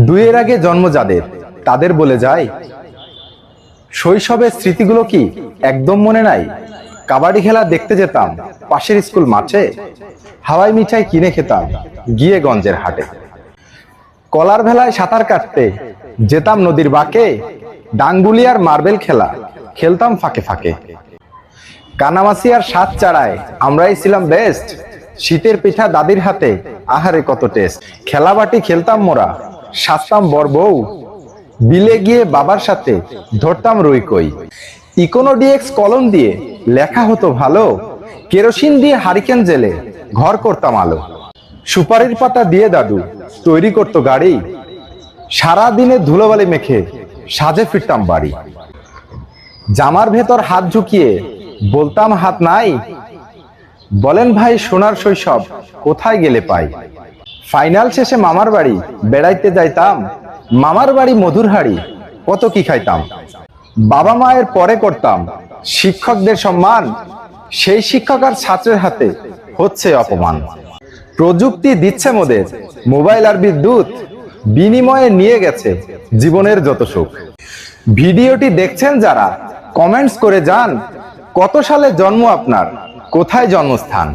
দুইয়ের আগে জন্ম যাদের তাদের বলে যায় শৈশবের স্মৃতিগুলো কি একদম মনে নাই? কাবাডি খেলা দেখতে যেতাম পাশের স্কুল মাঠে, হাওয়াই মিঠাই কিনে খেতাম গিয়ে গঞ্জের হাটে। কলার ভেলায় সাঁতার কাটতে যেতাম নদীর বাঁকে, ডাঙ্গুলি আর মার্বেল খেলা খেলতাম ফাঁকে ফাঁকে। কানামাছি আর সাত চাড়ায় আমরাই ছিলাম বেস্ট, শীতের পিঠা দাদির হাতে আহারে কত টেস্ট। খেলাবাটি খেলতাম মোরা, সাজতাম বর বউ, বিলে গিয়ে বাবার সাথে ধরতাম রুই কই। ইকোনো ডিএক্স কলম দিয়ে লেখা হতো ভালো, কেরোসিন দিয়ে হারিকেন জেলে ঘর করতাম আলো। সুপারির পাতা দিয়ে দাদু তৈরি করতো গাড়ি, সারা দিনে ধুলোবালি মেখে সাজে ফিরতাম বাড়ি। জামার ভেতর হাত ঝুঁকিয়ে বলতাম হাত নাই, বলেন ভাই সোনার শৈশব কোথায় গেলে পাই। ফাইনাল শেষে মামার বাড়ি বেড়াইতে যাইতাম, মামার বাড়ি মধুর হাড়ি কত কি খাইতাম। বাবা মায়ের পরে করতাম শিক্ষকদের সম্মান, সেই শিক্ষক আর ছাত্রের হাতে হচ্ছে অপমান। প্রযুক্তি দিচ্ছে মোদের মোবাইল আর বিদ্যুৎ, বিনিময়ে নিয়ে গেছে জীবনের যত সুখ। ভিডিওটি দেখছেন যারা কমেন্টস করে যান, কত সালে জন্ম আপনার, কোথায় জন্মস্থান।